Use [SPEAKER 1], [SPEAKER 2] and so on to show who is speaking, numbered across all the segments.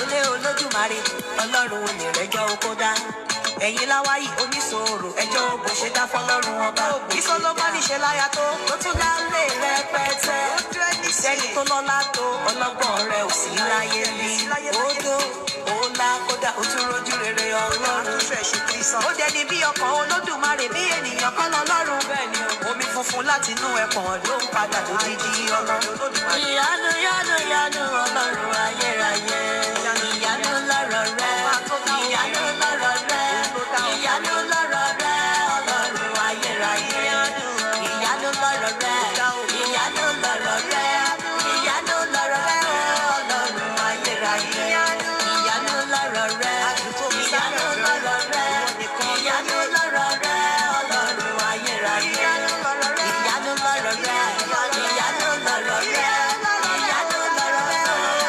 [SPEAKER 1] àrólé olódùmarè ọlọ́run ò lè rẹ́jọ́ oko dá ẹ̀yin láwáyé oníṣòro ẹjọ́ bó ṣe dá fọlọ́run ọba ìsọlọ́mọ́nì ṣe láyà tó tún dá lé rẹpẹtẹ ìsẹ́ni tó lọ́lá tó ọlọ́gbọ́n rẹ̀ ò sí láyé bí odò ọ̀la kódà ó tún rojú rere ọlọ́run ó dẹni bí ọkàn olódùmarè bí ènìyàn kọ́ lọ́lọ́run omi funfun láti inú ẹ̀pọ̀n ló ń padà tó dídí ọmọ ìyanu yanu yanu ọlọ́run ayérayé ìyanu lọ́rọ̀ rẹ ìyanu lọ́rọ̀ rẹ ìyanu lọ́rọ̀ rẹ ọlọ́run ayérayé ìyanu lọ́rọ̀ rẹ ìyanu lọ́rọ̀ rẹ ìyanu lọ́rọ̀ rẹ ọlọ́run ayérayé ìyanu lọ́rọ̀ rẹ ìyanu lọ́rọ̀ rẹ ìyanu lọ́rọ̀ rẹ ọlọ́run ayérayé ìyanu lọ́rọ̀ rẹ ìyanu lọ́rọ̀ rẹ ìyanu lọ́rọ̀ rẹ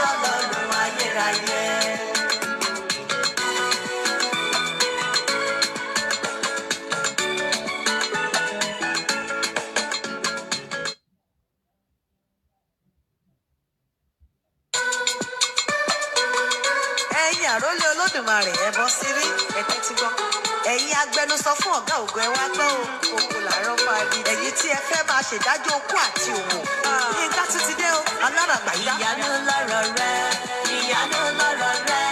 [SPEAKER 1] ọlọ́run ayérayé. ẹ̀yin àrólé olódùmarè ẹ bọ́ sírí ẹ̀tẹ́ ti gbọ́ ẹ̀yin agbẹnusọ fún ọ̀gá ògo ẹ wá gbọ́ òkú làárọ̀ parí ẹ̀yin tí ẹ fẹ́ máa ṣèdájọ́ okú àti òwò yínká tún ti dé o aláràgbà yá. ìyanu lọ́rọ̀ rẹ ìyanu lọ́rọ̀ rẹ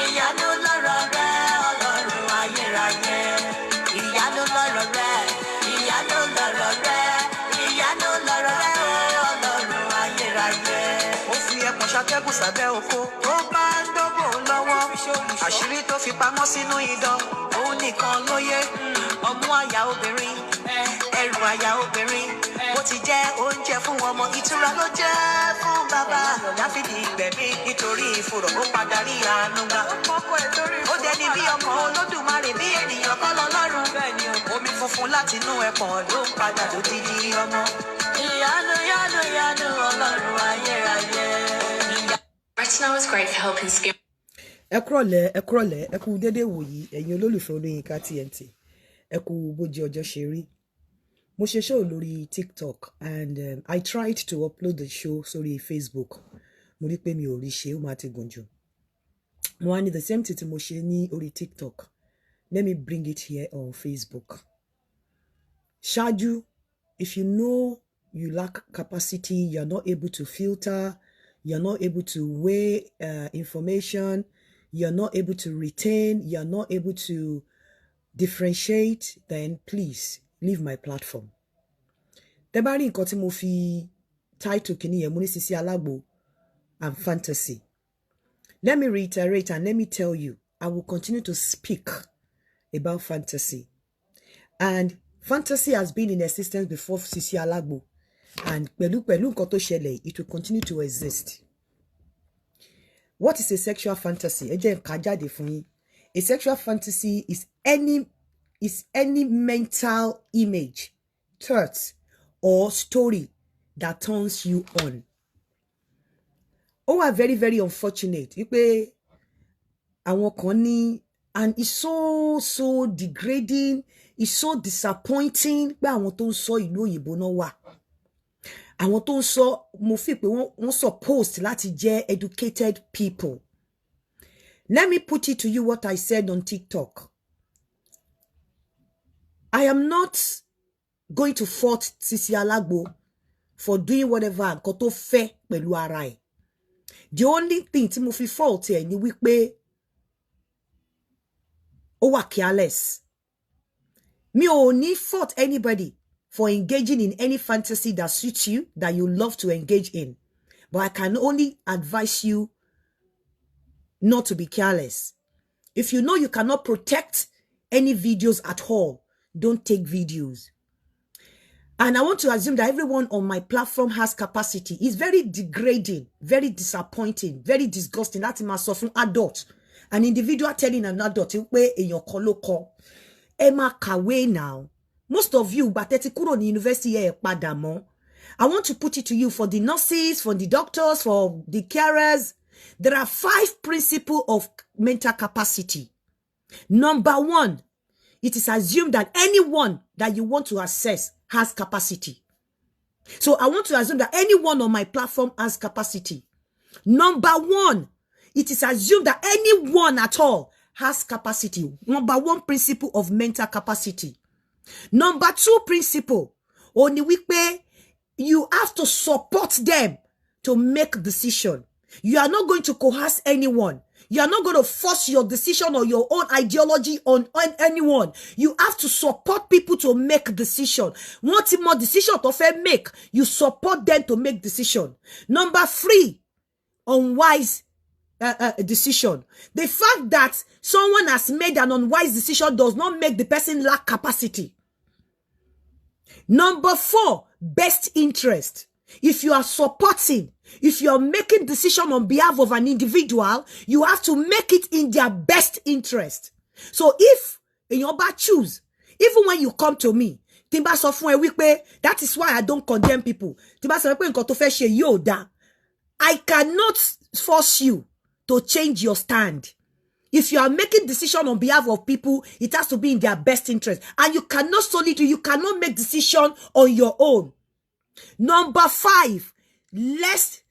[SPEAKER 1] ìyanu lọ́rọ̀ rẹ ọlọ́run ayérayé ìyanu lọ́rọ̀ rẹ ìyanu lọ́rọ̀ rẹ ìyanu lọ́rọ̀ rẹ ọlọ́run ayérayé. ó fi ẹpọ̀n ṣàtẹ́gùn sábẹ́ oko tó bá ń dógò lọ́wọ́ àṣírí tó fi pamọ́ sínú idán òun nìkan ló yé ọmú àyà obìnrin ẹrù àyà obìnrin ó ti jẹ́ oúnjẹ fún ọmọ ìtura ló jẹ́ fún bàbá dáfídì ìgbẹ̀mí nítorí ìfòrò ó padà rí àánú gbà ó dẹni bí ọmọ olódùmarè bí ènìyàn kọ́ lọ́lọ́run omi funfun láti inú ẹ̀pọ̀n ló ń padà tó dídí ọmọ ìyanu yanu yanu ọlọ́run ayérayé.
[SPEAKER 2] Right now is great for helping skim.
[SPEAKER 3] ẹ kúrọ̀lẹ́ ẹ kú dédé wòyí ẹ̀yin olólùfẹ́ Olóyinka TNT ẹ kú bójú ọjọ́ ṣe rí mo ṣe show lórí TikTok and I tried to upload the show sórí Facebook mo rí pé mi ò rí ṣe ó máa ti gùn jù mo wá ní the same thing tí mo ṣe ní orí TikTok let me bring it here on Facebook ṣáájú if you know you lack capacity you're not able to filter you're not able to weigh information you're not able to retain, you're not able to differentiate, then please leave my platform. Tẹ́ bá rí nǹkan tí mo fi title kìíní yẹn mo ní Sisi Alagbo and fantasy. Let me reiterate and let me tell you, I will continue to speak about fantasy. And fantasy has been in existence before Sisi Alagbo. And pẹ̀lú nǹkan tó ṣẹlẹ̀, it will continue to exist. What is a sexual fantasy? Ẹ jẹ́ n kà jáde fún yín. A sexual fantasy is any mental image, thought, or story that turns you on. Oh, are very, very unfortunate. Wípé àwọn kan ní, and it's so degrading, it's so disappointing. Pé àwọn tó ń sọ ìlú òyìnbó náà wà. Àwọn tó ń sọ mo fi pé wọ́n supposed láti jẹ́ educated people. Let me put it to you what I said on TikTok. I am not going to fault Sisi Alagbo for doing whatever nǹkan tó fẹ́ pẹ̀lú ara ẹ̀. The only thing tí mo fi fault ẹ̀ ni wípé ó wà careless. Mi ò ní fault anybody for engaging in any fantasy that suits you, that you love to engage in. But I can only advise you not to be careless. If you know you cannot protect any videos at all, don't take videos. And I want to assume that everyone on my platform has capacity. It's very degrading, very disappointing, very disgusting. That's my suffering adult. An individual telling an adult, where in your koloko, Emma Kawe now. Most of you, but kúrò ní university here padà mọ́. I want to put it to you for the nurses, for the doctors, for the carers. There are 5 principles of mental capacity. Number 1, it is assumed that anyone that you want to access has capacity. So I want to assume that anyone on my platform has capacity. Number 1, it is assumed that anyone at all has capacity. Number one principle of mental capacity. Number two principle, only wípé you have to support them to make decision. You are not going to coerce anyone. You are not going to force your decision or your own ideology on anyone. You have to support people to make decision. What more decision to make, you support them to make decision. Number three, unwise decision. The fact that someone has made an unwise decision does not make the person lack capacity. Number four, best interest. If you are supporting, if you are making decision on behalf of an individual, you have to make it in their best interest. So if in your bad choose, even when you come to me, Timba sọ fún ẹ wípé, that is why I don't condemn people. Timba sọ wípé nǹkan tó fẹ́ ṣe yóò dá. I cannot force you to change your stand. If you are making decision on behalf of people, it has to be in their best interest. And you cannot make decision on your own. Number five, less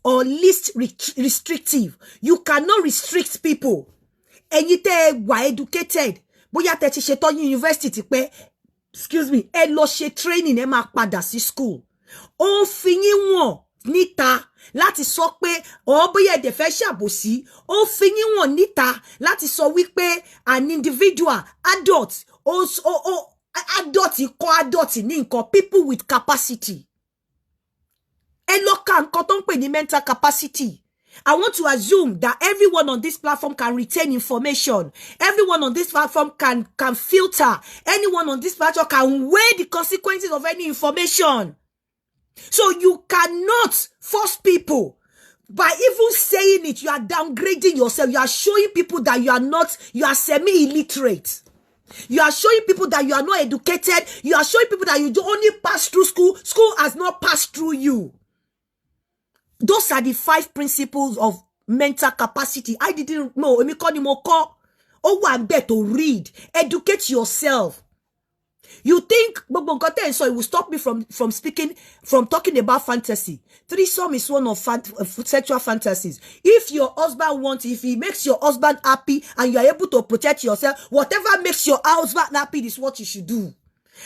[SPEAKER 3] or least restrictive. You cannot restrict people. Ẹ̀yin tẹ́ wà educated, bóyá tẹ́ ti ṣetán university pé, excuse me, ẹ lọ ṣe training, ẹ máa padà sí school. Ó fi yín wọ̀n níta láti sọ pé, ó bóyá ẹ dẹ̀ fẹ́ ṣàbòsí, ó fi yín wọ̀n níta láti sọ wípé an individual, adult, adult ní nǹkan, people with capacity. Ẹ lọ ka nǹkan tó ń pè ní mental capacity. I want to assume that everyone on this platform can retain information. Everyone on this platform can filter. Anyone on this platform can weigh the consequences of any information. So you cannot force people. By even saying it, you are downgrading yourself. You are showing people that you are semi-illiterate. You are showing people that you are not educated. You are showing people that you do only pass through school. School has not passed through you. Those are the 5 principles of mental capacity. I didn't know. Emi kọ́ ni mo kọ́. Ó wà ńbẹ̀ to read. Educate yourself. You think gbogbo nǹkan tẹ́ ń sọ, it will stop me from talking about fantasy. Threesome is one of sexual fantasies. If your husband wants, if he makes your husband happy and you are able to protect yourself, whatever makes your husband happy is what you should do.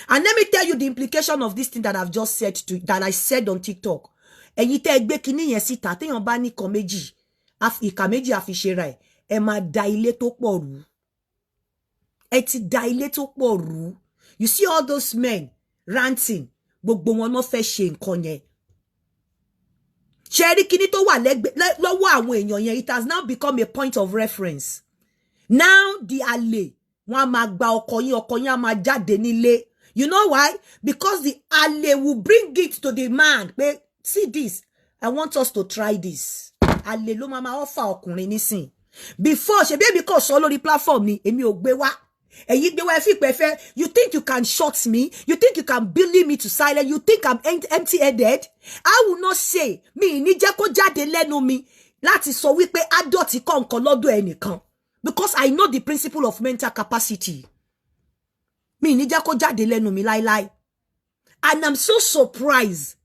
[SPEAKER 3] And let me tell you the implication of this thing that I've just said that I said on TikTok. Ẹ̀yin tẹ́ gbé kíní yẹn síta, téèyàn bá ní kan méjì, ìka méjì àfiṣera ẹ̀, ẹ máa da ilé tó pọ̀ rú. Ẹ ti da ilé tó pọ̀ rú. You see all those men ranting, gbogbo wọn náà fẹ́ ṣe nǹkan yẹn. Ṣé rí kíní tó wà lọ́wọ́ àwọn èèyàn yẹn, it has now become a point of reference. Now the àlè, wọ́n á máa gba ọkọ yín á máa jáde nílé. You know why? Because the àlè will bring it to the man. Pé, see this, I want us to try this. Àlè ló máa offer ọkùnrin nísìn. Before, ṣe bí kò sọ lórí platform ni, èmi ò gbé wá. Ẹ̀yin gbé wá fi pẹ̀fẹ́. You think you can shut me? You think you can bully me to silence? You think I'm empty-headed? I will not say, mi ní jẹ́ kó jáde lẹ́nu mi láti sọ wípé adult kọ́ nǹkan lọ́dọ̀ ẹnìkan. Because I know the principle of mental capacity. Mi ní jẹ́ kó jáde lẹ́nu mi láíláí. And I'm so surprised.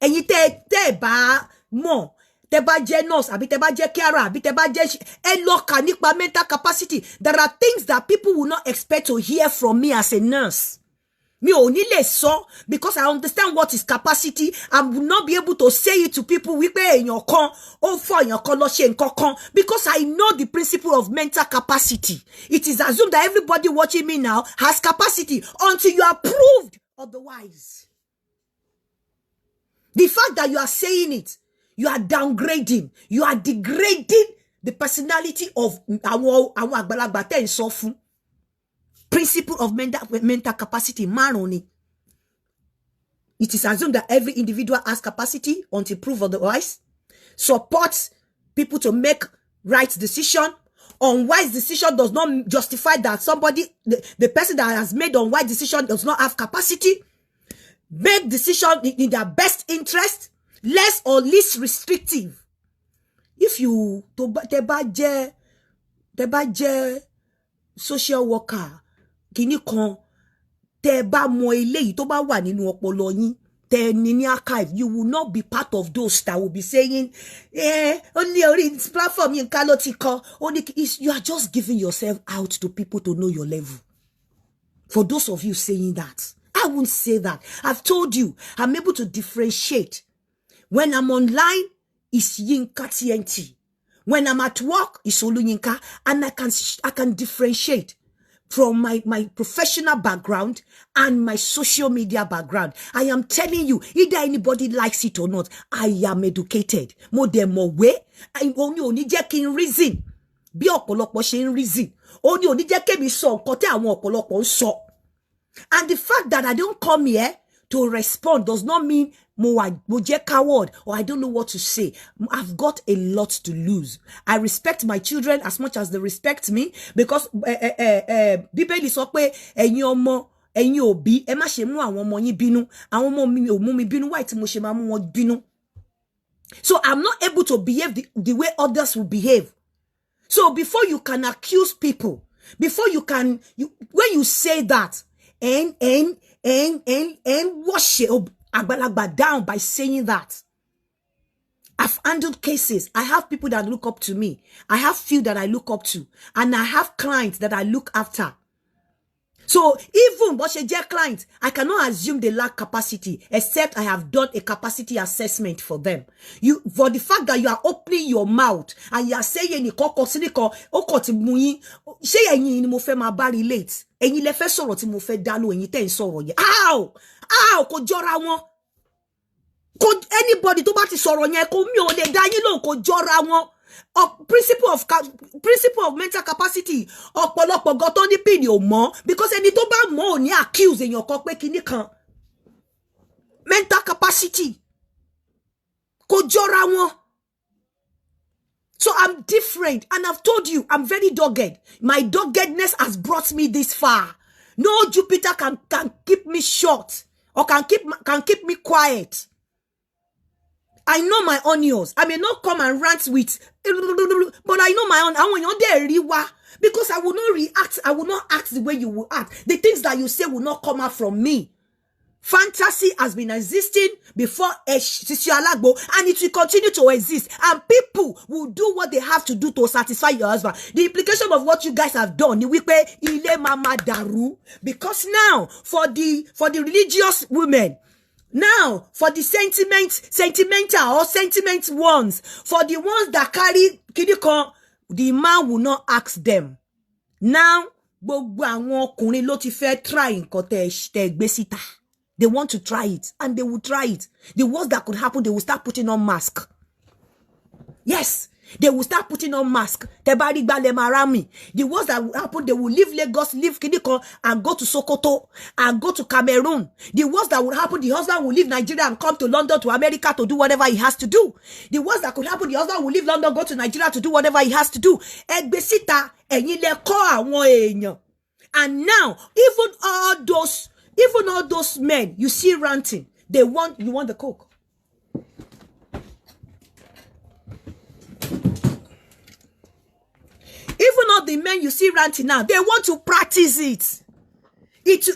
[SPEAKER 3] Ẹ̀yin tẹ́ bá mọ̀, tẹ́ bá jẹ́ nurse, àbí tẹ́ bá jẹ́ carer, àbí tẹ́ bá jẹ́ ẹ lọ kà nípa mental capacity. There are things that people will not expect to hear from me as a nurse. Mi ò ní lè sọ, because I understand what is capacity. I will not be able to say it to people wípé èèyàn kan ó fọ èèyàn kan lọ ṣe nǹkan kan, because I know the principle of mental capacity. It is assumed that everybody watching me now has capacity until you are proved otherwise. The fact that you are saying it, you are downgrading, you are degrading the personality of àwọn àgbàlagbà tẹ́ ń sọ fún. Principle of mental capacity, márùn-ún. It is assumed that every individual has capacity until proved otherwise. Supports people to make right decision. Unwise decision does not justify that somebody, the person that has made unwise decision does not have capacity. Make decision in their best interest, less or least restrictive. If you tẹ́ bá jẹ́ social worker, kíní kan, tẹ́ bá mọ eléyìí tó bá wà nínú ọpọlọ yín, Nini archive, you will not be part of those that will be saying, only on this platform you are just giving yourself out to people to know your level. For those of you saying that, I won't say that. I've told you, I'm able to differentiate. When I'm online, it's Yinka TNT. When I'm at work, it's Olu Yinka, and I can differentiate from my professional background and my social media background. I am telling you, either anybody likes it or not, I am educated. Mo de mo way, I only jẹ́ kí n reason. Bí ọ̀pọ̀lọpọ̀ ṣe ń reason. Only jẹ́ kí mi sọ nǹkan tí àwọn ọ̀pọ̀lọpọ̀ ń sọ. And the fact that I don't come here to respond does not mean mo jẹ́ coward or I don't know what to say. I've got a lot to lose. I respect my children as much as they respect me because Bíbélì sọ pé ẹ̀yin ọmọ ẹ̀yin òbí ẹ má ṣe mú àwọn ọmọ yín bínú. Àwọn ọmọ mi ò mú mi bínú, why tí mo ṣe máa mú wọn bínú? So I'm not able to behave the way others will behave. So before you can accuse people, before you can when you say that and wash it Agbalagba down by saying that. I've handled cases. I have people that look up to me. I have few that I look up to. And I have clients that I look after. So even what she clients, I cannot assume they lack capacity, except I have done a capacity assessment for them. For the fact that you are opening your mouth and you are saying ni mo fẹ́ máa bá relate. Ẹ̀yin lẹ fẹ́ sọ̀rọ̀ tí mo fẹ́ dá lóhùn, ẹ̀yin tẹ́ ń sọ̀rọ̀ yẹn. Ow, kò jọra wọn. Anybody tó bá ti sọ̀rọ̀ yẹn kò mi ò lè dá yín lóhùn, kò jọra wọn. Principle of mental capacity ọ̀pọ̀lọpọ̀ gan tó ní pin ò mọ̀ because ẹni tó bá mọ̀ ò ní accuse èèyàn kan pé kíní kan. Mental capacity kò jọra wọn. So I'm different and I've told you I'm very dogged. My doggedness has brought me this far. No Jupiter can keep me short or can keep me quiet. I know my onions. I may not come and rant with, but I know my own. I want you there, because I will not react. I will not act the way you will act. The things that you say will not come out from me. Fantasy has been existing before Sisi Alagbo, and it will continue to exist. And people will do what they have to do to satisfy your husband. The implication of what you guys have done, ile mama daru, because now for the religious women, now for the sentimental or sentiment ones, for the ones that carry kidiko, the man will not ask them. Now, gbogbo àwọn ọkùnrin ló ti fẹ́ try nǹkan tẹ́ gbé síta. They want to try it, and they will try it. The worst that could happen, they will start putting on mask. Yes, they will start putting on mask. The worst that will happen, they will leave Lagos, leave Kidiko, and go to Sokoto, and go to Cameroon. The worst that will happen, the husband will leave Nigeria and come to London, to America to do whatever he has to do. The worst that could happen, the husband will leave London, go to Nigeria to do whatever he has to do. And now, even all those men you see ranting, you want the coke. Even all the men you see ranting now, they want to practice it.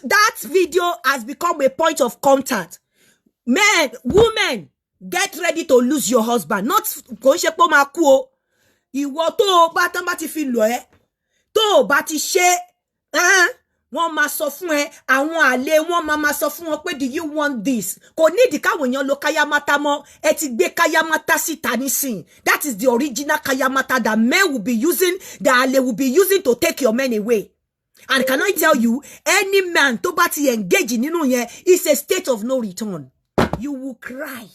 [SPEAKER 3] That video has become a point of contact. Men, women, get ready to lose your husband. Not konshepo makuo. Ìwọ tó bá tán bá ti fi lọ ẹ́, tó bá ti ṣe, wọ́n máa sọ fún ẹ, àwọn àlè wọ́n máa sọ fún wọn pé do you want this? Kò nídìí káwọn èèyàn lo kayamata mọ́, ẹ ti gbé kayamata síta nísìn. That is the original kayamata that men will be using, that àlè will be using to take your men away. And can I tell you, any man tó bá ti engage nínú yẹn is a state of no return. You will cry.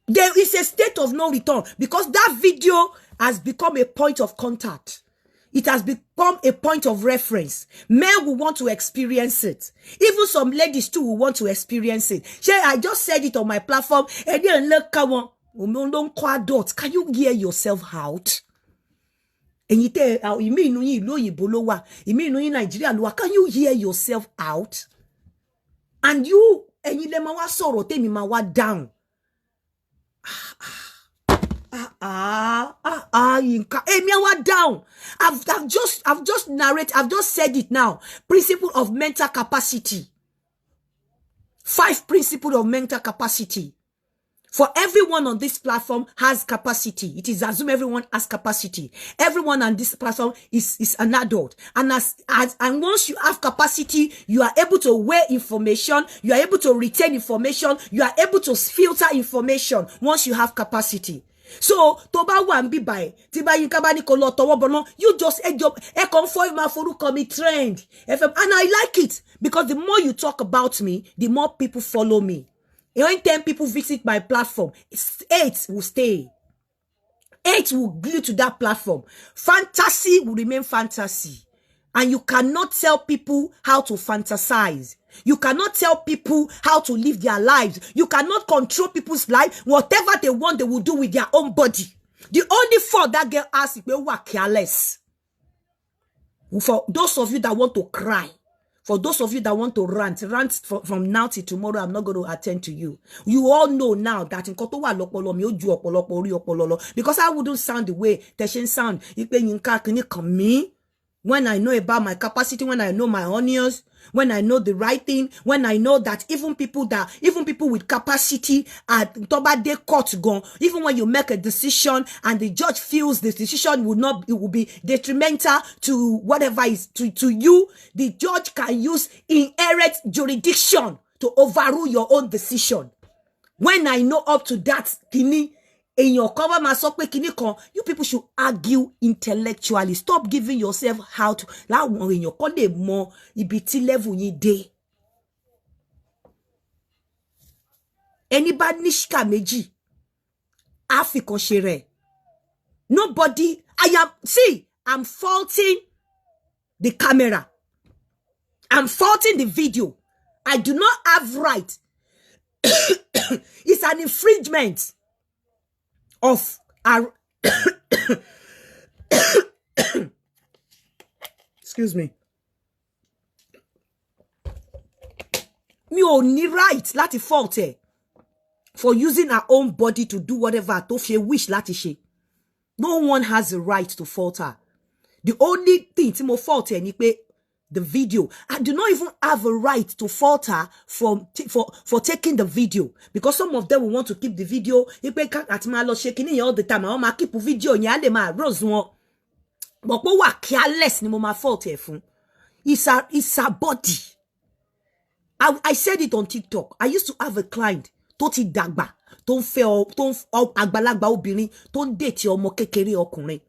[SPEAKER 3] There is a state of no return because that video has become a point of contact. It has become a point of reference. Men will want to experience it. Even some ladies too will want to experience it. I just said it on my platform. Can you hear yourself out? Can you hear yourself out? And you, down. Down. I've just said it now. Principle of mental capacity. 5 principles of mental capacity. For everyone on this platform has capacity. It is assumed everyone has capacity. Everyone on this platform is an adult. And and once you have capacity, you are able to weigh information. You are able to retain information. You are able to filter information once you have capacity. So, tó bá wà nbí báyìí, tí bá yín ká bá ní kó lọ tọwọ́ bọná, you just confirm my forúkọ mi trend. FM, and I like it because the more you talk about me, the more people follow me. When 10 people visit my platform, 8 will stay. 8 will glue to that platform. Fantasy will remain fantasy. And you cannot tell people how to fantasize. You cannot tell people how to live their lives. You cannot control people's life. Whatever they want, they will do with their own body. The only fault that girl has is they were careless. For those of you that want to cry, for those of you that want to rant from now till tomorrow, I'm not going to attend to you. You all know now that in koto wa lopolo mi oju opolopo ori opololo, because I wouldn't sound the way Teshin sound. When I know about my capacity, when I know my onions, when I know the right thing, when I know that even people with capacity at toba de court gone, even when you make a decision and the judge feels the decision it will be detrimental to whatever is to you, the judge can use inherent jurisdiction to overrule your own decision. When I know up to that, kini, in your cover you people should argue intellectually. Stop giving yourself how to that one in your more ibiti level ye day. Anybody nishka meji African shere. Nobody. I'm faulting the camera. I'm faulting the video. I do not have right. It's an infringement of our excuse me. Me only right láti fault her for using her own body to do whatever to she wish láti she. No one has the right to fault her. The only thing tí mo fault her ni pé the video. I do not even have a right to fault her for taking the video, because some of them will want to keep the video. If they can't at my shaking all the time, I want to keep the video. Nyale ma rose one, but what careless ni mo ma fault her fun. It's her body. I said it on TikTok. I used to have a client. Toti dagba, ton fe agbalagba obìnrin, ton date ọmọ kékeré ọkùnrin.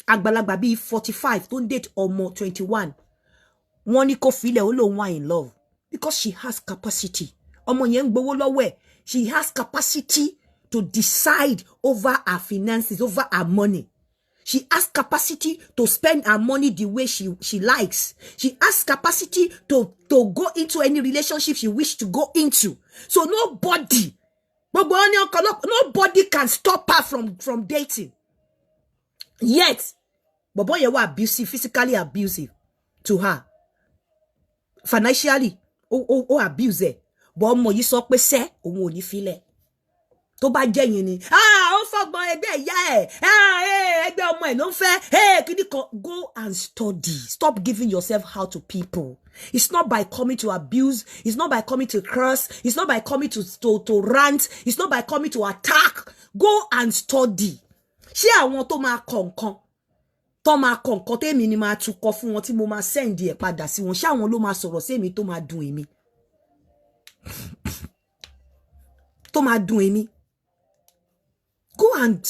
[SPEAKER 3] Agbalagba bí 45, ton date ọmọ 21. Wọ́n ní kó filẹ̀ ó lóun wà in love because she has capacity. Ọmọ yẹn ń gbowó lọ́wọ́ ẹ̀. She has capacity to decide over her finances, over her money. She has capacity to spend her money the way she likes. She has capacity to go into any relationship she wishes to go into. So nobody can stop her from dating. Yet, Bobo ye wa abusive, physically abusive to her. Financially, abuse her. But ọmọ yìí sọ pé ṣé òun ò ní filẹ̀. Tó bá jẹ́ yín ni, ó fọ́gbọ́n ẹgbẹ́ ìyá ẹ̀, ẹgbẹ́ ọmọ ẹ̀ ló ń fẹ́, kini kan. Go and study. Stop giving yourself out to people. It's not by coming to abuse. It's not by coming to curse. It's not by coming to rant. It's not by coming to attack. Go and study. Ṣé àwọn tó máa kọ̀ọ̀kan. Tó máa kọ̀ọ̀kan tèmi ni máa tukọ̀ fún wọn tí mo máa send ẹ̀ padà sí wọn. Ṣé àwọn ló máa sọ̀rọ̀ sí èmi tó máa dùn èmi. Tó máa dùn èmi. Go and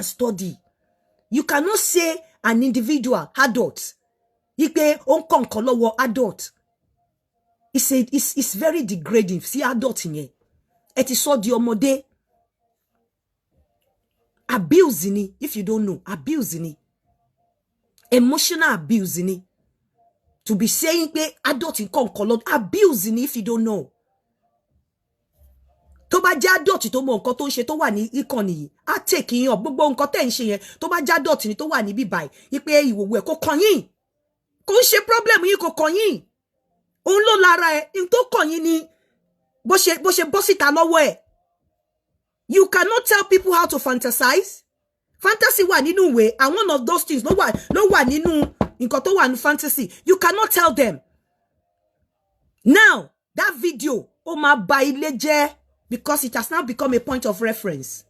[SPEAKER 3] study. You cannot say an individual adult. Ipe on kon adult. It's very degrading. See adult yẹn. Ẹ ti sọ di ọmọdé. Abuse ni, if you don't know, abuse ni. Emotional abuse ni. To be saying pe adult in kon abuse ni, if you don't know. Tó bá jẹ́ adult tó mọ nǹkan tó ń ṣe tó wà ní ìkànnì yìí, á take yín up gbogbo nǹkan tẹ́ ń ṣe yẹn. Tó bá jẹ́ adult ni tó wà ní bí báyìí, ipe ìwòwò ẹ̀ kò kàn yín. Kò ń ṣe problem yín kò kàn yín. Òun ló lára ẹ̀, in tó kàn yín ni bó ṣe bọ́ síta lọ́wọ́ ẹ̀. You cannot tell people how to fantasize. Fantasy wà nínú ìwé, and one of those things no wà nínú nǹkan tó wà ní fantasy. You cannot tell them. Now, That video, ó máa ba ilé jẹ́, because it has now become a point of reference.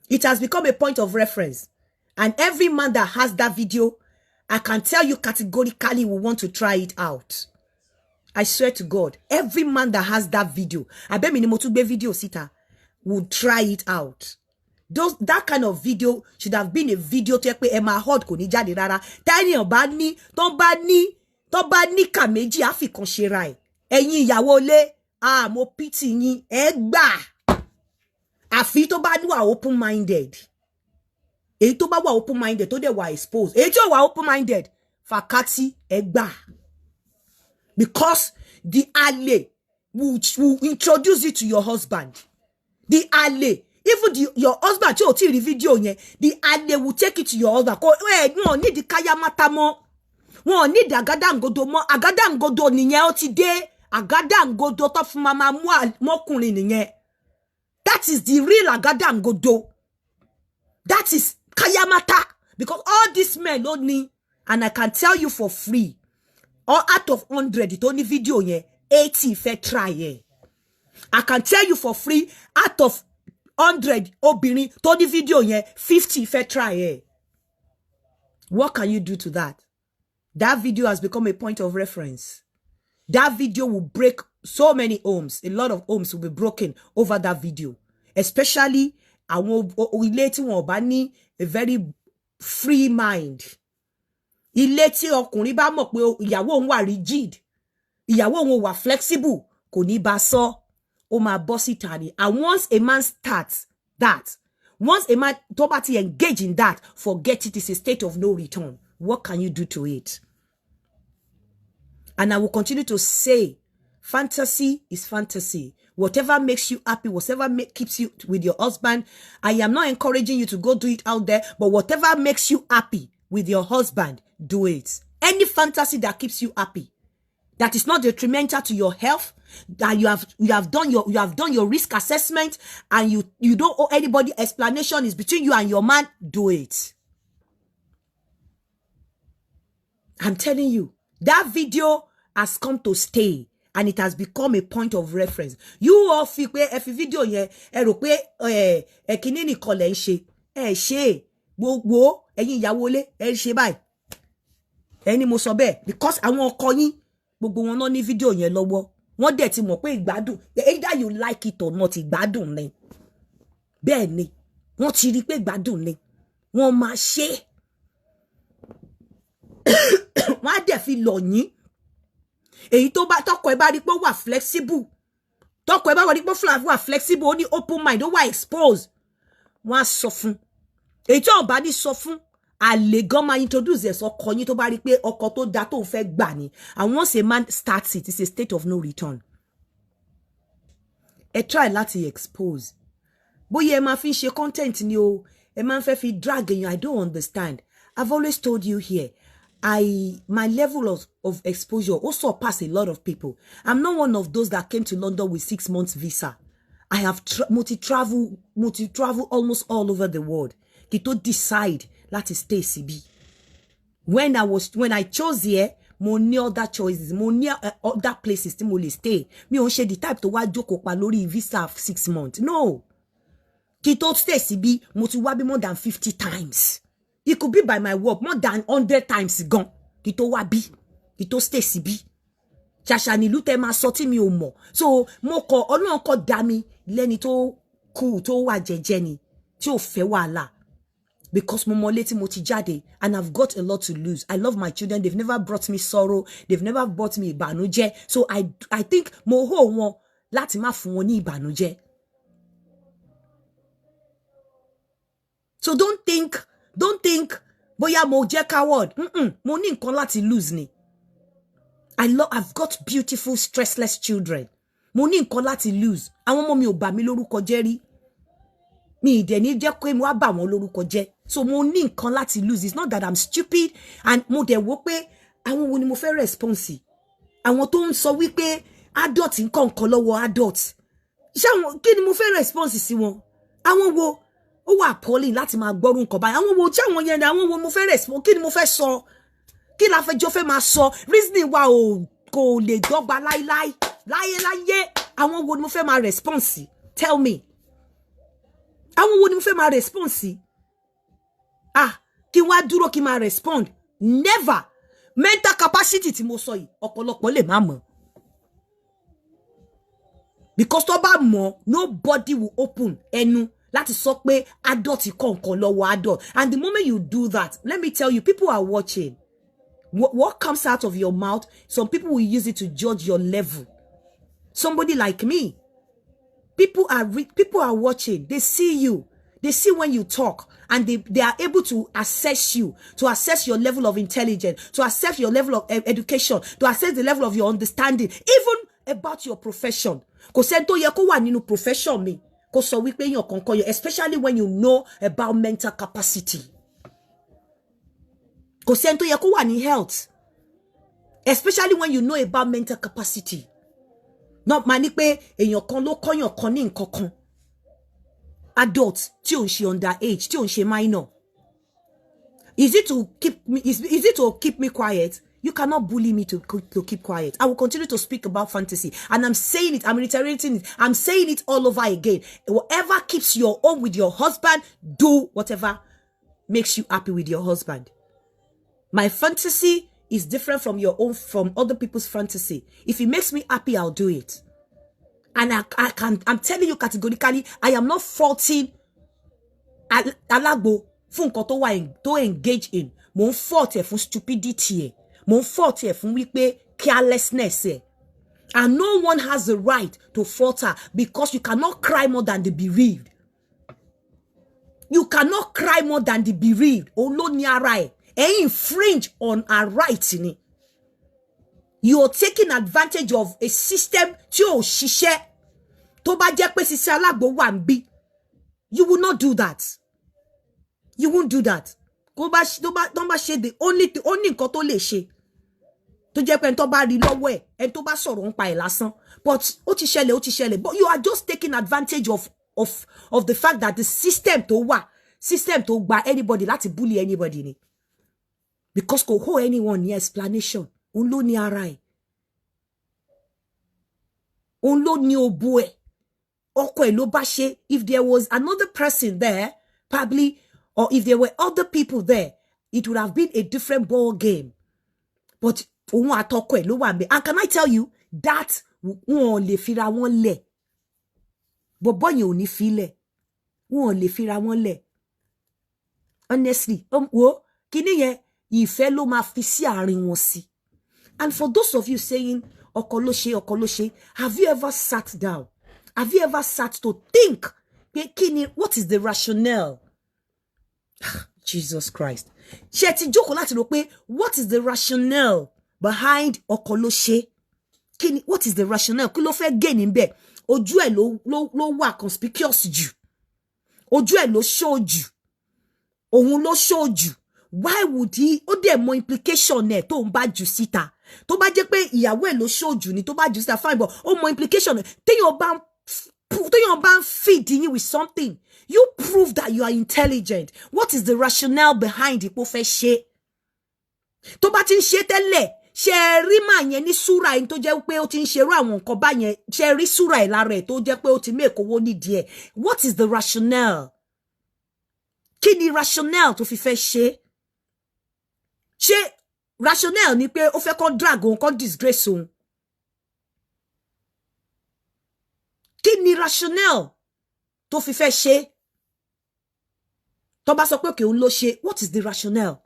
[SPEAKER 3] It has become a point of reference. And every man that has that video, I can tell you categorically will want to try it out. I swear to God, every man that has that video, I bet me ni mo tún gbé video síta, will try it out. That kind of video should have been a video to pé ẹ máa hot kò ní jáde rárá. Tẹ́ni bá ní, tó bá ní kà méjì á fi kan ṣe ra ẹ̀. Ẹ̀yin ìyàwó ilé, mo pity yín, ẹ gbà. Àfi tó bá wà open minded. Èyí tó bá wà open minded tó dẹ̀ wà exposed. Èyí tó wà open minded, fàkátì ẹ gbà. Because the ale will introduce you to your husband. The ale, even your husband, tí ó ti rí video yẹn, the ale will take it to your husband. Wọ́n need the kaya mata mọ́. Wọ́n need agadangodo mọ́. Agadangodo nìyẹn ó ti dé. Agadangodo tó fún mama mọ́kùnrin nìyẹn. That is the real agadangodo. That is kaya mata. Because all these men only, and I can tell you for free, or out of 100, it only video yẹn, 80 fẹ́ try yẹn. I can tell you for free, out of 100 obìnrin tó ní video yẹn, 50 fẹ́ try yẹn. What can you do to that? That video has become a point of reference. That video will break so many homes. A lot of homes will be broken over that video. Especially, àwọn ilé tí wọ́n bá ní a very free mind. Ilé tí ọkùnrin bá mọ̀ pé ìyàwó òun wà rigid, ìyàwó òun wà flexible, kò ní bá sọ, ó máa bọ́ síta ni. And once a man starts that, once a man tó bá ti engage in that, forget it, is a state of no return. What can you do to it? And I will continue to say, fantasy is fantasy. Whatever makes you happy, whatever keeps you with your husband, I am not encouraging you to go do it out there, but whatever makes you happy with your husband, do it. Any fantasy that keeps you happy, that is not detrimental to your health, that you have done your risk assessment, and you don't owe anybody explanation, is between you and your man, do it. I'm telling you, that video has come to stay, and it has become a point of reference. You all feel pé ẹ fi video yẹn ẹ rò pé kíní nìkan lẹ ń ṣe, ẹ ṣe gbogbo ẹ̀yin ìyàwó ilé ẹ ṣe báyìí. Ẹni mo sọ bẹ́ẹ̀ because àwọn ọkọ yín gbogbo wọn náà ní video yẹn lọ́wọ́. Wọ́n dẹ̀ ti mọ̀ pé ìgbádùn, either you like it or not, ìgbádùn ni. Bẹ́ẹ̀ ni, wọ́n ti rí pé ìgbádùn ni. Wọ́n máa ṣe. Wọ́n á dẹ̀ fi lọ̀ yín. Èyí tó bá tọkọ ẹ bá rí pé ó wà flexible. Tọkọ ẹ bá rí pé wà flexible, ó ní open mind, ó wà exposed. Wọ́n á sọ fún. Èyí tó bá ní sọ fún, àlè gan máa introduce ẹ̀ sọ́kọ yín tó bá rí pé ọkọ tó dá tó fẹ́ gbà ni. And once a man starts it, it's a state of no return. Ẹ try láti expose. Bóyá ẹ máa fi ṣe content ni o, ẹ máa fẹ́ fi drag èèyàn, I don't understand. I've always told you here, my level of exposure also surpass a lot of people. I'm not one of those that came to London with 6 months visa. I have multi-travel almost all over the world. Kí tó decide láti stay síbí. When I chose here, mo ní other choices, mo ní other places tí mo lè stay. Mi ò ń ṣe the type tó wá jókòó pa lórí visa of 6 months. No. Kí tó stay síbí, mo ti wá bí more than 50 times. It could be by my work, more than 100 times gone. Kí tó wá bí, kí tó stay síbí. Ṣàṣà nílùú tẹ́ máa sọ tí mi ò mọ̀. So, mo kọ Ọlọ́run kọ dá mi lẹ́ni tó cool, tó wà jẹ́jẹ́ ni, tí ò fẹ́ wàhálà. Because mo mọ létí mo ti jáde, and I've got a lot to lose. I love my children. They've never brought me sorrow. They've never brought me ìbànújẹ́. So I think mo hó wọn láti má fún wọn ní ìbànújẹ́. So don't think bóyá mo jẹ́ coward. Mo ní nǹkan láti lose ni. I've got beautiful, stressless children. Mo ní nǹkan láti lose. Àwọn ọmọ mi ò bà mí lórúkọ jẹ́ rí. Mi ìdẹ̀ ní jẹ́ pé mo wá bà wọ́n lórúkọ jẹ́. So mo ní nǹkan láti lose. It's not that I'm stupid. And mo dẹ̀ wò pé àwọn wo ni mo fẹ́ response. Àwọn tó ń sọ wípé adult nǹkan lọ́wọ́ adult. Ṣé àwọn kí ni mo fẹ́ response sí wọn? Àwọn wo ó wà appalling láti máa gbọ́rú nǹkan báyìí. Àwọn wo tí àwọn yẹn ni àwọn wo mo fẹ́ response. Kí ni mo fẹ́ sọ? Kí la fẹ́ jọ fẹ́ máa sọ? Reasoning wa kò lè dọ́gba láyé. Àwọn wo ni mo fẹ́ máa response? Tell me. Àwọn wo ni mo fẹ́ máa response? Kí wá dúró kí máa respond? Never. Mental capacity tí mo sọ yìí, ọ̀pọ̀lọpọ̀ lè má mọ̀. Because tó bá mọ̀, nobody will open ẹnu láti sọ pé adult kọ̀ọ̀kan lọ́wọ́ adult. And the moment you do that, let me tell you, people are watching. What comes out of your mouth, some people will use it to judge your level. Somebody like me, people are watching. They see you. They see when you talk, and they are able to assess you, to assess your level of intelligence, to assess your level of education, to assess the level of your understanding, even about your profession. Kò sẹ́ni tó yẹ kó wà nínú profession mi kó sọ wípé èèyàn kankan yẹ, especially when you know about mental capacity. Kò sẹ́ni tó yẹ kó wà ní health, especially when you know about mental capacity. Not máa ní pé èèyàn kan ló kọ́yàn kan ní nǹkan kan. Adult tí ò ń ṣe underage, tí ò ń ṣe minor. Is it to keep me quiet? You cannot bully me to keep quiet. I will continue to speak about fantasy. And I'm saying it, I'm reiterating it, I'm saying it all over again. Whatever keeps your home with your husband, do whatever makes you happy with your husband. My fantasy is different from your own, from other people's fantasy. If it makes me happy, I'll do it. And I'm telling you categorically, I am not faulting Alagbo fún nǹkan tó engage in. Mo ń fault ẹ fún stupidity ẹ. Mo ń fault ẹ fún wípé carelessness ẹ. And no one has the right to fault her, because you cannot cry more than the bereaved. You cannot cry more than the bereaved. Olóní ara ẹ. Infringe on our rights ni. You are taking advantage of a system tí ò ṣiṣẹ́. Tó bá jẹ́ pé Sisi Alagbo wà ńbí, you will not do that. You won't do that. Tó bá ṣe the only nǹkan tó lè ṣe. Tó jẹ́ pé ẹni tó bá rí lọ́wọ́ ẹ̀, ẹni tó bá sọ̀rọ̀ ń pa ẹ̀ lásán. But ó ti ṣẹlẹ̀. But you are just taking advantage of the fact that the system tó gba anybody láti bully anybody ni. Because kò hold anyone ní explanation. Òun ló ní ara ẹ̀. Òun ló ní òbò ẹ̀. Ọkọ ẹ̀ ló bá ṣe. If there was another person there, probably, or if there were other people there, it would have been a different ball game. But òun àtọkọ ẹ̀ ló wà ńbẹ̀. And can I tell you that wọn lè fira wọn lẹ̀. Bọ̀bọ́ yẹn ò ní filẹ̀. Wọn lè fira wọn lẹ̀. Honestly, wo kíní yẹn ìfẹ́ ló máa fi sí àárín wọn sí. And for those of you saying, ọkọ ló ṣe, have you ever sat down? Have you ever sat to think, what is the rationale? Jesus Christ. Ṣé ti jókòó láti rò pé, what is the rationale behind ọkọ ló ṣe? What is the rationale? Kí ló fẹ́ gain níbẹ̀? Ojú ẹ̀ ló wà conspicuous jù. Ojú ẹ̀ ló show jù. Òun ló show jù. Why would he? Ó dẹ̀ mọ implication ẹ̀ tó ń bá jù síta. Tó bá jẹ́ pé ìyàwó ẹ̀ ló show jù ni tó bá jù síta, fine, but ó mọ implication ẹ̀. Téèyàn bá ń feed you with something, you prove that you are intelligent. What is the rationale behind it? Pó fẹ́ ṣe. Tó bá ti ń ṣe tẹ́lẹ̀, ṣé rí mà yẹn ní súra yẹn tó jẹ́ pé ó ti ń ṣerú àwọn nǹkan bá yẹn, ṣé rí súra ẹ̀ lára ẹ̀ tó jẹ́ pé ó ti make owó nídìí ẹ̀. What is the rationale? Kí ni rationale tó fi fẹ́ ṣe? Ṣé rationale ni pé ó fẹ́ kó drag òun, kó disgrace òun? Kí ni rationale tó fi fẹ́ ṣe? Tó bá sọ pé okay, òun ló ṣe, what is the rationale?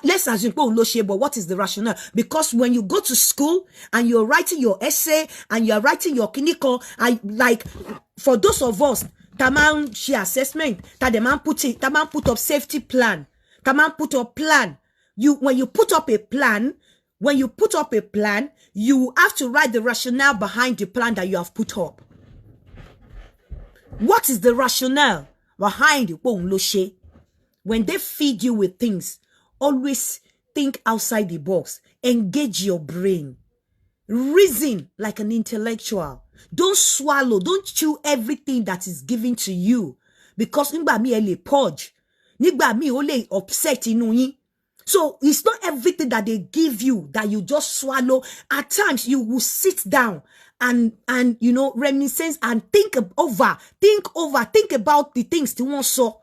[SPEAKER 3] Let's assume pé òun ló ṣe, but what is the rationale? Because when you go to school and you're writing your essay and you're writing your clinical, like for those of us, ta máa ń ṣe assessment, ta máa ń put up safety plan, ta máa ń put up plan. When you put up a plan, you have to write the rationale behind the plan that you have put up. What is the rationale behind it? When they feed you with things, always think outside the box. Engage your brain. Reason like an intellectual. Don't swallow, don't chew everything that is given to you. Because nígbà míì ẹ lè purge. Nígbà míì ó lè upset inú yín. So it's not everything that they give you that you just swallow. At times you will sit down and you know, reminiscence and think about the things they want saw.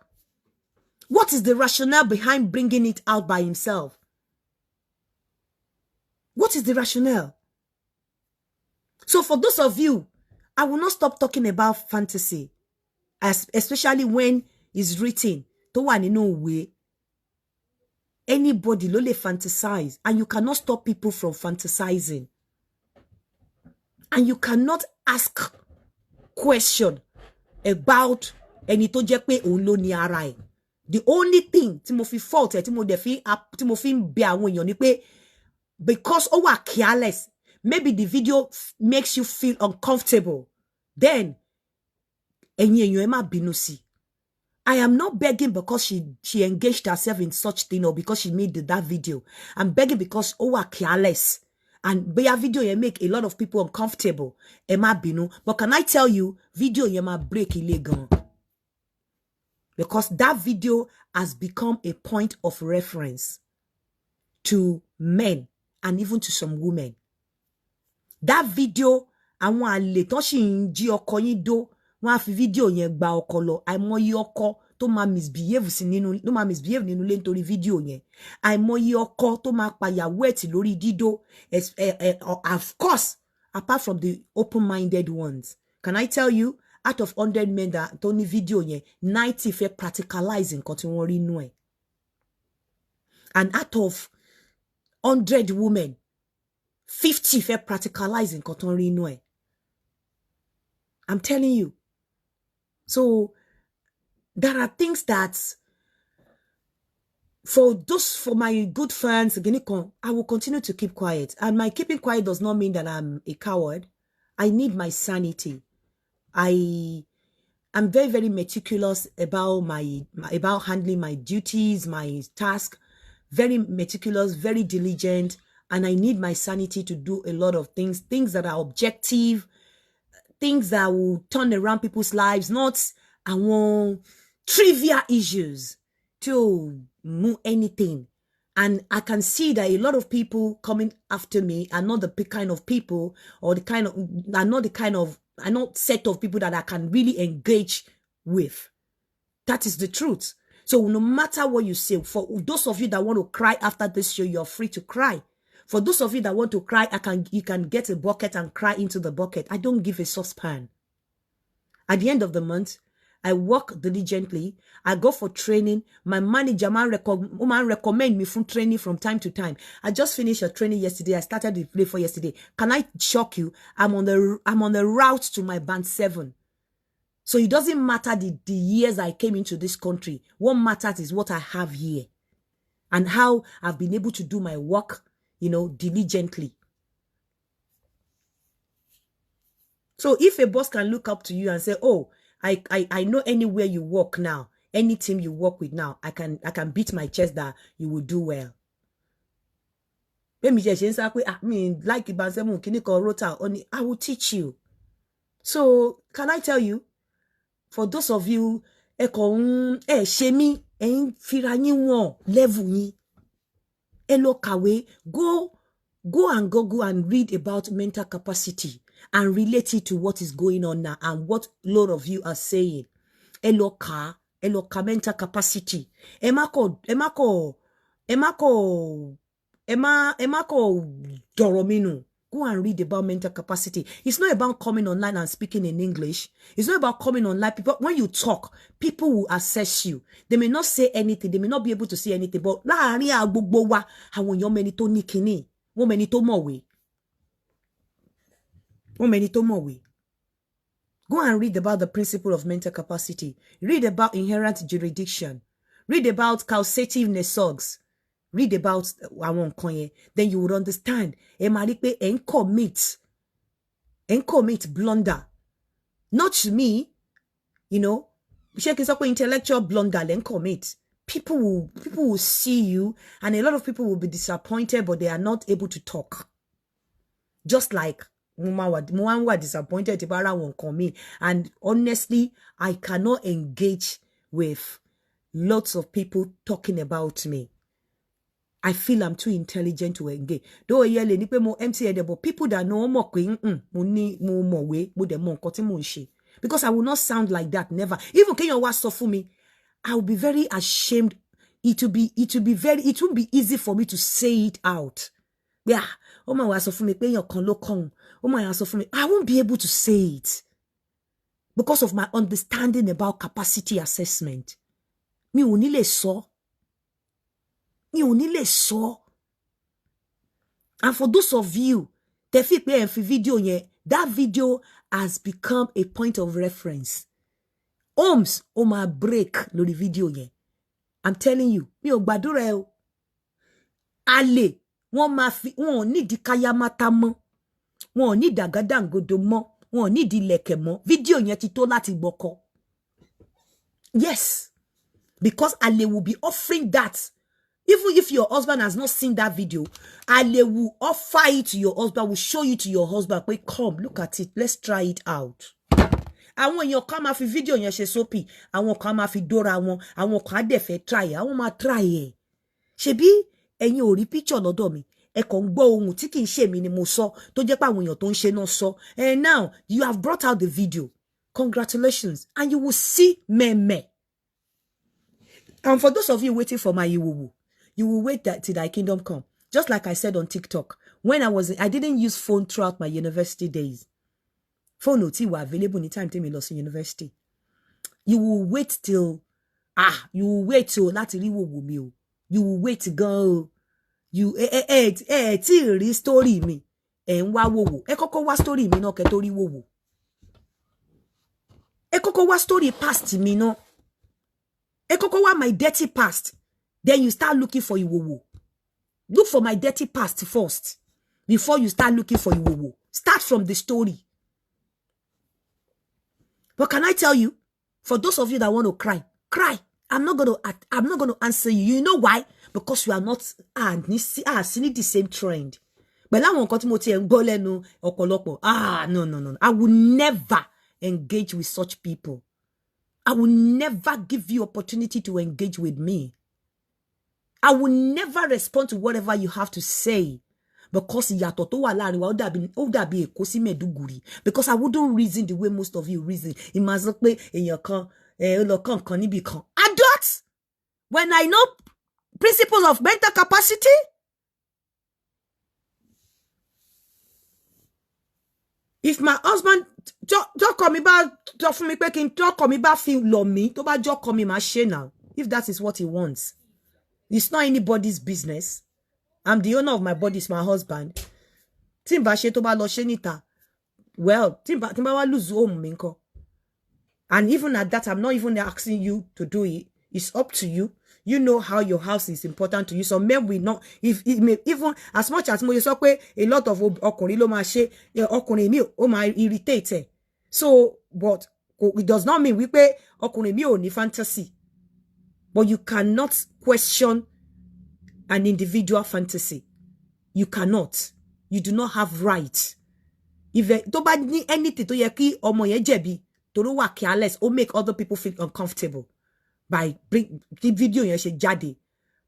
[SPEAKER 3] What is the rationale behind bringing it out by himself? What is the rationale? So for those of you, I will not stop talking about fantasy, especially when it's written. To one in no way. Anybody lole fantasize, and you cannot stop people from fantasizing. And you cannot ask question about ẹni tó jẹ́ pé òun ló ní ara ẹ̀. The only thing tí mo fi fault tí mo fi ń bẹ àwọn èèyàn ni pé because ó wà careless, maybe the video makes you feel uncomfortable, then ẹ̀yin èèyàn ẹ má bínú sí. I am not begging because she engaged herself in such thing or because she made that video. I'm begging because oh careless. And their video make a lot of people uncomfortable. Emma binu. But can I tell you, video ma break illegal. Because that video has become a point of reference to men and even to some women. That video, àwọn àlè tó ṣì ń jí ọkọ yín dó, wọ́n á fi video yẹn gba ọkọ lọ. Àìmọye ọkọ tó máa misbehave sí nínú ilé nítorí video yẹn. Àìmọye ọkọ tó máa pàyàwó ẹ̀ tì lórí dídó. Of course, apart from the open-minded ones. Can I tell you, out of 100 men that tó ní video yẹn, 90 fẹ́ practicalize nǹkan tí wọ́n rí nú ẹ̀. And out of 100 women, 50 fẹ́ practicalize nǹkan tó rí nú ẹ̀. I'm telling you. So there are things that for my good friends, I will continue to keep quiet. And my keeping quiet does not mean that I'm a coward. I need my sanity. I'm very, very meticulous about about handling my duties, my task. Very meticulous, very diligent. And I need my sanity to do a lot of things that are objective, things that will turn around people's lives, not trivial issues to move anything. And I can see that a lot of people coming after me are not the kind of people or are not set of people that I can really engage with. That is the truth. So no matter what you say, for those of you that want to cry after this show, you're free to cry. For those of you that want to cry, you can get a bucket and cry into the bucket. I don't give a saucepan. At the end of the month, I work diligently. I go for training. My manager recommend me from training from time to time. I just finished a training yesterday. I started the play for yesterday. Can I shock you? I'm on the route to my band 7. So it doesn't matter the years I came into this country. What matters is what I have here and how I've been able to do my work, diligently. So if a boss can look up to you and say, oh, I know anywhere you work now, any team you work with now, I can beat my chest that you will do well. I will teach you. So can I tell you, for those of you, level go and Google and read about mental capacity and relate it to what is going on now and what a lot of you are saying. Eloka mental capacity. Doromino. Go and read about mental capacity. It's not about coming online and speaking in English. It's not about coming online. People, when you talk, people will assess you. They may not say anything. They may not be able to say anything. But go and read about the principle of mental capacity. Read about inherent jurisdiction. Read about causative nesogs. Read about then you would understand. Commit blunder. Not to me, intellectual blunder, then commit. People will see you, and a lot of people will be disappointed, but they are not able to talk. Just like Muan were disappointed about won't come in. And honestly, I cannot engage with lots of people talking about me. I feel I'm too intelligent to engage. Though yele ni pe mo MTN, but people that know mo pe mo way mo de mo nkan tí mo ṣe. Because I will not sound like that, never. Even Kenyan was so for me, I will be very ashamed. It won't be easy for me to say it out. Yeah. Oh my was so for me, pay your con lo con. Oh my was so for me. I won't be able to say it. Because of my understanding about capacity assessment. Mi ò ní lè sọ. Mi ò ní lè sọ. And for those of you, te fi pe en fi video yẹn, that video has become a point of reference. Homes, o ma break lórí video yẹn. I'm telling you, mi ò gbàdúrà ẹ o. Ale, wọ́n ní di kayamata mọ́. Wọ́n ní dàgádàngodo mọ́. Wọ́n ní di lẹ̀kẹ̀ mọ́. Video yẹn ti tó láti gbọ́kọ. Yes. Because Ale will be offering that. Even if your husband has not seen that video, Ale will offer it to your husband, will show you to your husband. Wait, come, look at it. Let's try it out. Àwọn èèyàn kan máa fi video yẹn ṣe soapy, àwọn kan máa fi dóra wọn, àwọn kan á dẹ̀ fẹ́ try, àwọn máa try ẹ̀. Ṣebí ẹ̀yin ò rí picture lọ́dọ̀ mi, ẹ kàn gbọ́ ohun tí kì í ṣe mi ni mo sọ, tó jẹ́ pé àwọn èèyàn tó ń ṣe náà sọ. And now you have brought out the video. Congratulations. And you will see meme. And for those of you waiting for my Iwowo, you will wait till thy kingdom come. Just like I said on TikTok, when I didn't use phone throughout my university days. Phone were available anytime me lost in university. You will wait till láti rí Iwowo mi o. You will wait to go. You ti rí story mi. Ẹ ń wá Iwowo. Ẹ kọ́kọ́ wá story mi náà kẹ́ tó rí Iwowo. Ẹ kọ́kọ́ wá story past mi náà. Ẹ kọ́kọ́ wá my dirty past. Then you start looking for Iwowo. Look for my dirty past first. Before you start looking for Iwowo. Start from the story. But can I tell you, for those of you that want to cry, cry. I'm not going to answer you. You know why? Because you are not seeing the same trend. But no. I will never engage with such people. I will never give you opportunity to engage with me. I will never respond to whatever you have to say. Because because I wouldn't reason the way most of you reason. I don't. When I know principles of mental capacity, if my husband talk on me about talk for me picking talk on me about feel love me, to ba joke on me my share now. If that is what he wants, it's not anybody's business. I'm the owner of my body, it's my husband. Timba she to ba lo shenita. Well, timba wa lose home minko. And even at that, I'm not even asking you to do it. It's up to you. You know how your house is important to you. So men will not, if it may, even as much as mo so a lot of ọkùnrin ló máa ṣe, ọkùnrin mi ó máa irritate. So, but it does not mean we pay ọkùnrin mi ò ní fantasy. But you cannot question an individual fantasy. You cannot. You do not have right. If tó bá ní anything tó yẹ kí ọmọ yẹn jẹ̀bi, tó ló wà careless or make other people feel uncomfortable by bring the video yẹn ṣe jáde.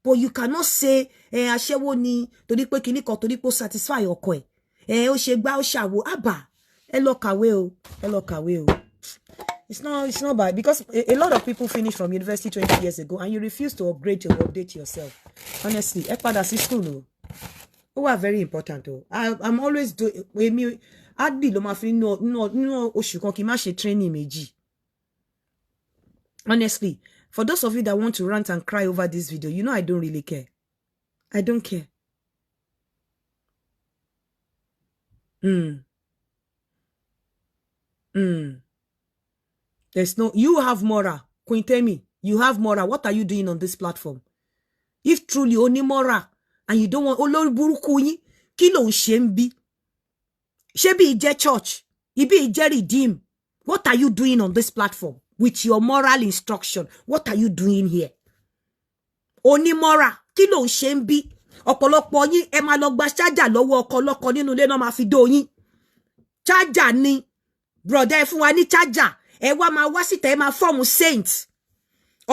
[SPEAKER 3] But you cannot say aṣẹ́wó ni torí pé kíní kan torí pé ó satisfy ọkọ ẹ̀. Ó ṣe gbá ó ṣàwo àbá. Ẹ lọ kàwé o. Ẹ lọ kàwé o. It's not bad because a lot of people finished from university 20 years ago and you refuse to upgrade or update yourself. Honestly, ẹ padà sí school o. Ó wà very important o. I'm always doing me adbi ló máa fi no oṣù kan kí má ṣe training méjì. Honestly, for those of you that want to rant and cry over this video, you know I don't really care. I don't care. There's no, you have moral. Queen Temi, you have moral. What are you doing on this platform? If truly only moral, and you don't want, olórí burúkú yín, kí ló ń ṣe ń bí? Ṣé bí ìjẹ́ church, ibi ìjẹ́ redeem. What are you doing on this platform? With your moral instruction, what are you doing here? Oni moral, kí ló ń ṣe ń bí? Ọ̀pọ̀lọpọ̀ yín ẹ máa lọ gba charger lọ́wọ́ ọkọ lọ́kọ nínú ilé náà máa fi dó yín. Charger ni, brother ẹ fún wa ní charger. Ẹ wá máa wá síta ẹ máa form saint.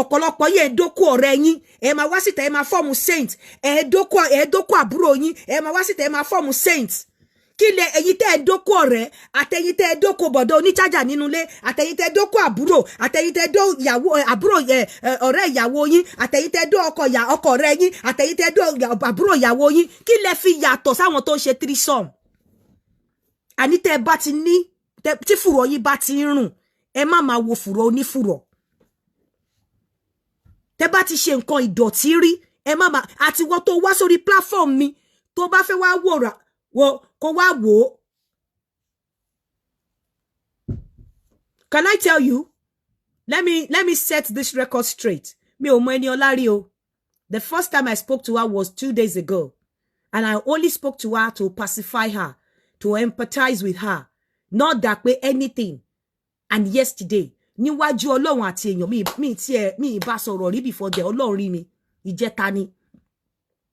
[SPEAKER 3] ọ̀pọ̀lọpọ̀ yẹn dókó ọ̀rẹ́ yín ẹ máa wá síta ẹ máa fọ́ọ̀mù saint ẹ dókó àbúrò yín ẹ máa wá síta ẹ máa fọ́ọ̀mù saint kí lẹ ẹ̀yin tẹ́ ẹ dókó ọ̀rẹ́ àtẹ̀yin tẹ́ ẹ dókó bọ̀dọ̀ oníchájà nínú ilé àtẹ̀yin tẹ́ ẹ dókó àbúrò àtẹ̀yin tẹ́ ẹ dó ìyàwó àbúrò ọ̀rẹ́ ìyàwó yín àtẹ̀yin tẹ́ ẹ dó ọkọ ọ̀rẹ́ yín àtẹ̀yin tẹ́ ẹ dó àbúrò ìyàwó yín kí lẹ fi yàtọ̀ sáwọn tó ń ṣe threesome àní tẹ́ ẹ bá ti ní tí fùrọ̀ yín bá ti ń rùn ẹ má máa wo fùrọ̀ onífùrọ̀ tẹ́ bá ti ṣe nǹkan ìdọ̀tí rí ẹ má máa àti wọ́n tó wá sórí platform mi tó bá fẹ́ wá wòrà kó wá wò ó. Can I tell you? Let me set this record straight. Mi ò mọ Eniola rí o. The first time I spoke to her was 2 days ago. And I only spoke to her to pacify her, to empathize with her. Not that way anything. And yesterday, níwájú Ọlọ́run àti èèyàn mi bá sọ̀rọ̀ rí before the Ọlọ́run rí mi. Ìjẹta ni.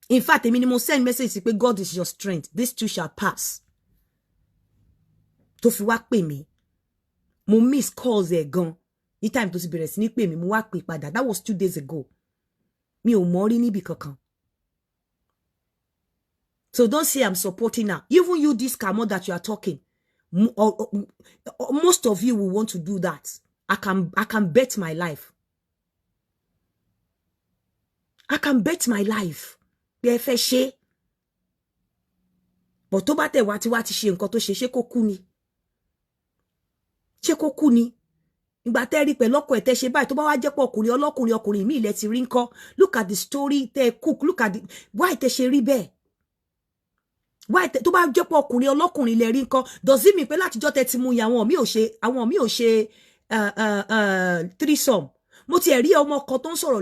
[SPEAKER 3] In fact, èmi ni mo send message pé God is your strength. This too shall pass. Tó fi wá pè mí. Mo miss calls ẹ̀ gan. Ní time tó ti bẹ̀rẹ̀ sí ní pè mí, mo wá pè padà. That was 2 days ago. Mi ò mọ̀ rí níbi kankan. So don't say I'm supporting her. Even you, this Kamo that you are talking, most of you will want to do that. I can bet my life. I can bet my life. Bí ẹ fẹ́ ṣe. But tó bá tẹ̀ wá ti ṣe nǹkan tó ṣe kó kú ni. Ṣé kó kú ni? Ìgbà tẹ́ rí pẹ̀lú ọkọ ẹ̀ tẹ́ ṣe báyìí tó bá wá jẹ́ pé ọkùnrin mi ilẹ̀ ti rí ńkọ́. Look at the story tẹ́ cook. Look at the why tẹ́ ṣe rí bẹ́ẹ̀. Why tó bá jẹ́ pé ọkùnrin ilẹ̀ rí ńkọ́. Does it mean pé látijọ́ tẹ́ ti mú ya àwọn mi ò ṣe threesome. Mo ti rí ọmọ kan tó ń sọ̀rọ̀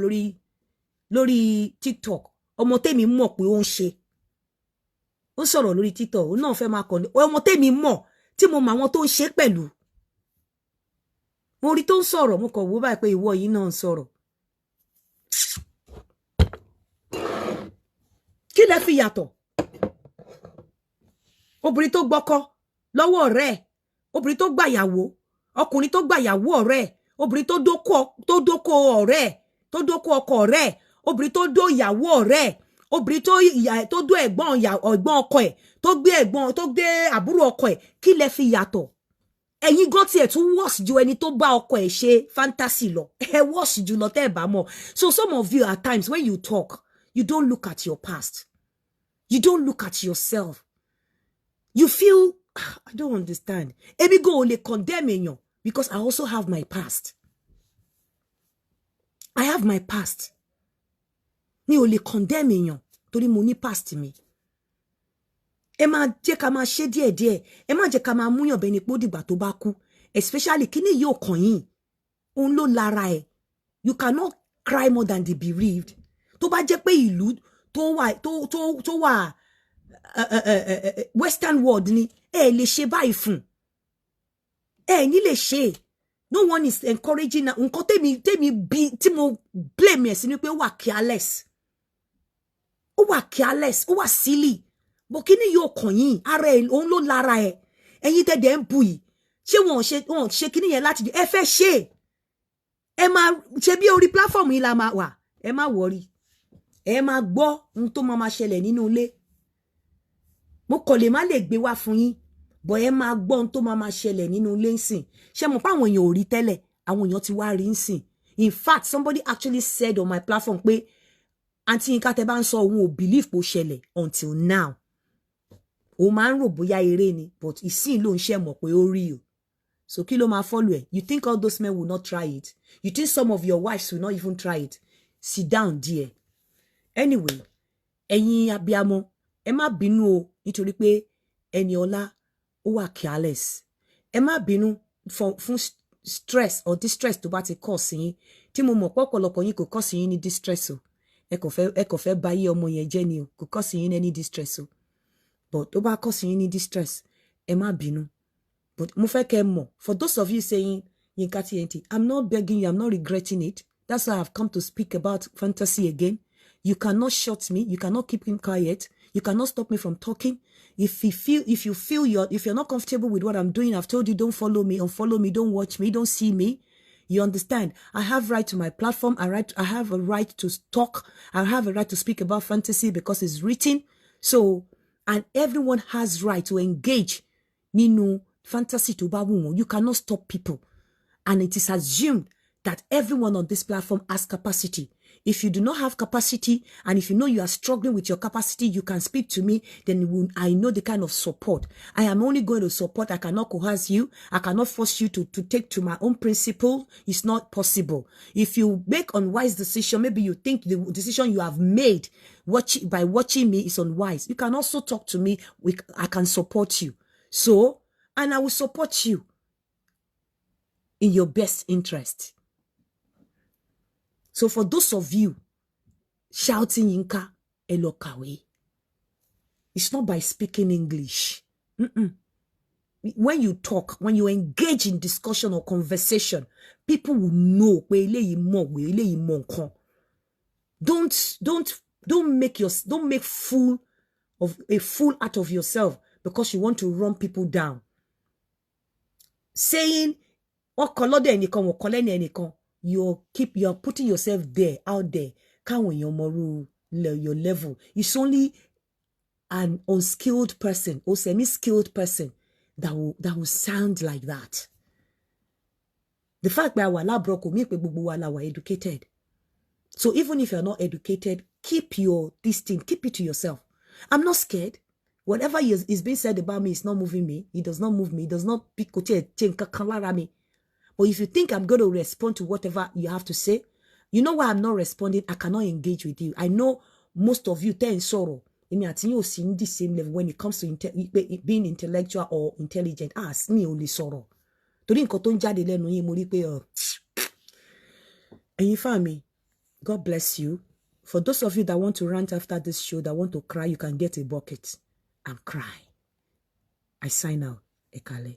[SPEAKER 3] lórí TikTok. Ọmọ tèmi mọ̀ pé ó ń ṣe. Ó sọ̀rọ̀ lórí TikTok. Ó náà fẹ́ máa kọ́ ni. Ọmọ tèmi mọ̀ tí mo mọ àwọn tó ń ṣe pẹ̀lú. Mo rí tó ń sọ̀rọ̀ mo kàn wò báyìí pé ìwọ yìí náà ń sọ̀rọ̀. Kí lẹ fi yàtọ̀? Obìnrin tó gbọ́kọ lọ́wọ́ ọ̀rẹ́ ẹ̀, obìnrin tó gbàyàwó, ọkùnrin tó gbàyàwó ọ̀rẹ́ ẹ̀, obìnrin tó dóko ọ̀rẹ́ ẹ̀, tó dóko ọkọ ọ̀rẹ́ ẹ̀, obìnrin tó dó ìyàwó ọ̀rẹ́ ẹ̀, obìnrin tó dó ẹ̀gbọ́n ọkọ ẹ̀, tó gbé àbúrò ọkọ ẹ̀, kí lẹ fi yàtọ̀? Ẹ̀yin gan tiẹ̀ tún worse ju ẹni tó bá ọkọ ẹ̀ ṣe fantasy lọ. Ẹ worse jù lọ tẹ́ ẹ bá mọ̀. So some of you at times when you talk, you don't look at your past. You don't look at yourself. You feel, I don't understand. Èmi go only condemn èèyàn because I also have my past. I have my past. Mi ò lè condemn èèyàn torí mo ní past mi. Ẹ máa jẹ́ ká máa ṣe díẹ̀díẹ̀. Ẹ má jẹ́ ká máa múyàn bẹ́ni pé ó dìgbà tó bá kú. Especially kíní yóò kàn yín. Òun ló lára ẹ̀. You cannot cry more than the bereaved. Tó bá jẹ́ pé ìlú tó wà Western world ni ẹ lè ṣe báyìí fún. Ẹ ní lè ṣe. No one is encouraging na nǹkan tí mo blame ẹ̀ sí ni pé ó wà careless. Ó wà careless, ó wà silly. Bó kíní yóò kàn yín, ara ẹ̀ òun ló lára ẹ̀. Ẹ̀yin tẹ́dẹ̀ ń bù yìí. Ṣé wọ́n ṣe kíní yẹn láti ẹ fẹ́ ṣe. Ẹ máa ṣe bí orí platform yìí la máa wà. Ẹ má worry. Ẹ máa gbọ́ ohun tó máa ṣẹlẹ̀ nínú ilé. Mo kàn lè má lè gbé wá fún yín. Bọ̀ ẹ máa gbọ́ ohun tó máa ṣẹlẹ̀ nínú ilé ńsìn. Ṣé mo pa àwọn èèyàn ò rí tẹ́lẹ̀, àwọn èèyàn ti wá rí ńsìn. In fact, somebody actually said on my platform pé Aunty Yinka tẹ́ bá ń sọ òun ò believe pó ṣẹlẹ̀ until now. Ó máa ń rò bóyá eré ni, but ìsìn ló ń ṣe mọ̀ pé ó rí o. So kí ló máa follow ẹ? You think all those men will not try it? You think some of your wives will not even try it? Sit down there. Anyway, ẹ̀yin abiyamọ, ẹ má bínú o nítorí pé Eniola ó wà careless. Ẹ má bínú fún stress or distress tó bá ti cause yín. Tí mo mọ̀ pé ọ̀pọ̀lọpọ̀ yín kò cause yín ní distress o. Ẹ kò fẹ́ bá yé ọmọ yẹn jẹ́ ni o. Kò cause yín any distress o. But tó bá cause yín ní distress, ẹ má bínú. But mo fẹ́ kẹ́ mọ̀, for those of you saying Yinka TNT, I'm not begging you, I'm not regretting it. That's why I've come to speak about fantasy again. You cannot shut me. You cannot keep him quiet. You cannot stop me from talking. If you're not comfortable with what I'm doing, I've told you, don't follow me, unfollow me, don't watch me, don't see me. You understand? I have right to my platform. I have a right to talk. I have a right to speak about fantasy because it's written. So, and everyone has right to engage nínú fantasy tó bá wù wọ́n. You cannot stop people. And it is assumed that everyone on this platform has capacity. If you do not have capacity, and if you know you are struggling with your capacity, you can speak to me, then I know the kind of support. I am only going to support. I cannot coerce you. I cannot force you to take to my own principle. It's not possible. If you make unwise decision, maybe you think the decision you have made by watching me is unwise. You can also talk to me. I can support you. So, and I will support you in your best interest. So for those of you shouting Yinka Elokawe, it's not by speaking English. When you talk, when you engage in discussion or conversation, people will know. Don't make fool out of yourself because you want to run people down. Saying you're putting yourself out there. Your level. It's only an unskilled person or semi-skilled person that will sound like that. The fact that we're educated. So even if you're not educated, keep it to yourself. I'm not scared. Whatever is being said about me is not moving me. It does not move me. It does not pick me. But if you think I'm going to respond to whatever you have to say, you know why I'm not responding? I cannot engage with you. I know most of you in sorrow. I think you're seeing the same level when it comes to being intellectual or intelligent. Ask me only sorrow. And you find me. God bless you. For those of you that want to rant after this show, that want to cry, you can get a bucket and cry. I sign out. Ekale.